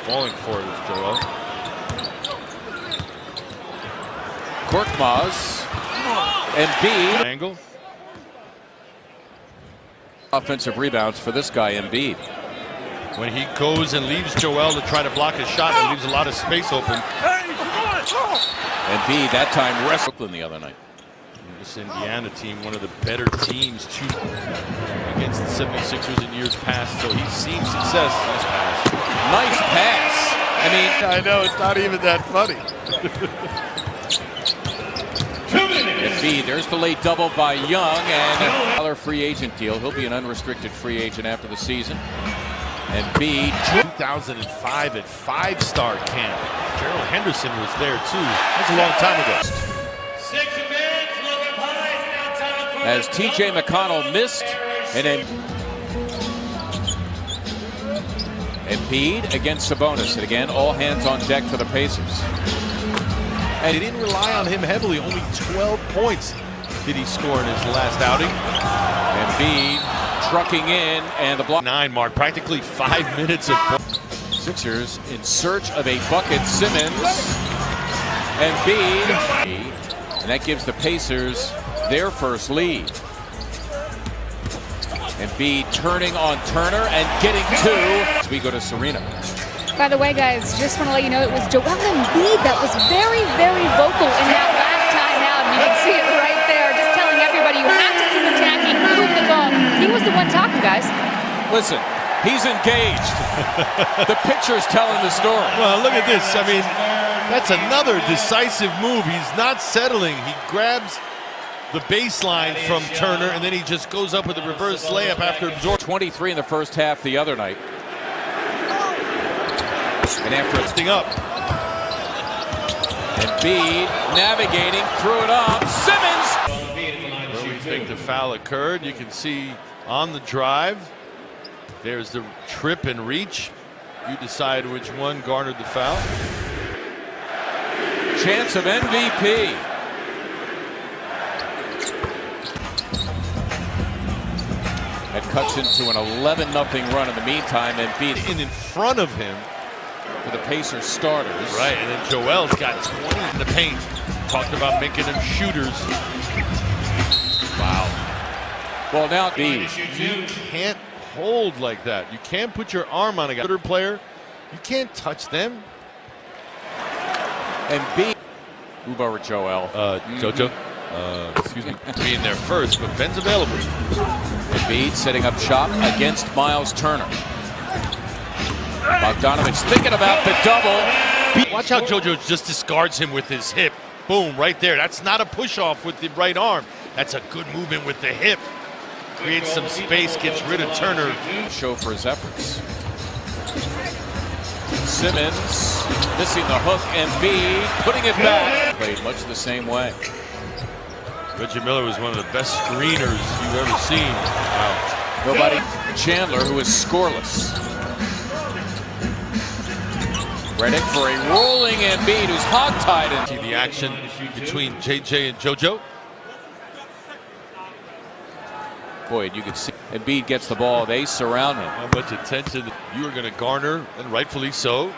falling for it with Joel. Korkmaz, Embiid. Angle. Offensive rebounds for this guy, Embiid. When he goes and leaves Joel to try to block his shot, and leaves a lot of space open. Embiid that time wrestled Brooklyn the other night. This Indiana team, one of the better teams against the 76ers in years past, so he's seen success. Nice pass. Nice pass. I mean, I know, it's not even that funny. Embiid, there's the late double by Young, and another free agent deal. He'll be an unrestricted free agent after the season. Embiid, 2005 at five-star camp. Gerald Henderson was there too. That's a long time ago. As T.J. McConnell missed, and then Embiid against Sabonis, and again all hands on deck for the Pacers. And they didn't rely on him heavily. Only 12 points did he score in his last outing. Embiid trucking in, and the block. 9 mark, practically 5 minutes of. Sixers in search of a bucket. Simmons, Embiid, and that gives the Pacers their first lead. Embiid turning on Turner and getting two. As we go to Serena. By the way, guys, just want to let you know it was Joel Embiid that was very, very vocal in that last timeout. You can see it right there, just telling everybody you have to keep attacking, move the ball. He was the one talking, guys. Listen, he's engaged. The picture's telling the story. Well, look at this. I mean, that's another decisive move. He's not settling. He grabs the baseline from Turner, and then he just goes up with a reverse layup after absorbing. 23 in the first half the other night. And after lifting up, Embiid navigating, threw it up. Simmons! Where we think the foul occurred, you can see on the drive, there's the trip and reach. You decide which one garnered the foul. Chance of MVP. That cuts into an 11-0 run in the meantime. Embiid in front of him. For the Pacers starters. Right, and then Joel's got 20 in the paint. Talked about making them shooters. Wow. Well, now Embiid. You can't hold like that. You can't put your arm on a guy. Player, you can't touch them. Embiid. Uba or Joel? Jojo. Excuse me. Being there first, but Ben's available. Embiid setting up shop against Miles Turner. Bogdanovich thinking about the double. Watch how JoJo just discards him with his hip. Boom, right there. That's not a push-off with the right arm. That's a good movement with the hip. Creates some space, gets rid of Turner. Show for his efforts. Simmons missing the hook. Embiid putting it back. Played much the same way. Reggie Miller was one of the best screeners you've ever seen. Wow. Nobody. Chandler, who is scoreless. Redick for a rolling Embiid who's hog-tied. See the action between JJ and JoJo. Boy, you can see Embiid gets the ball. They surround him. How much attention you are going to garner, and rightfully so.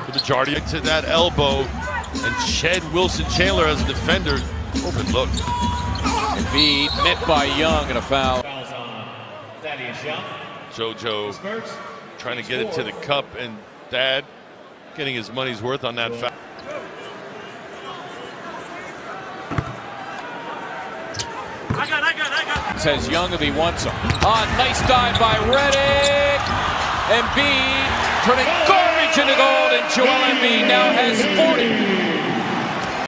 The majority to that elbow, and shed Wilson Chandler as a defender. Open look. Embiid met by Young and a foul. JoJo trying to get it to the cup, and Dad getting his money's worth on that foul. I got. Says Young if he wants him. Nice dive by Redick. Embiid turning garbage into gold, and Joel Embiid now has 40.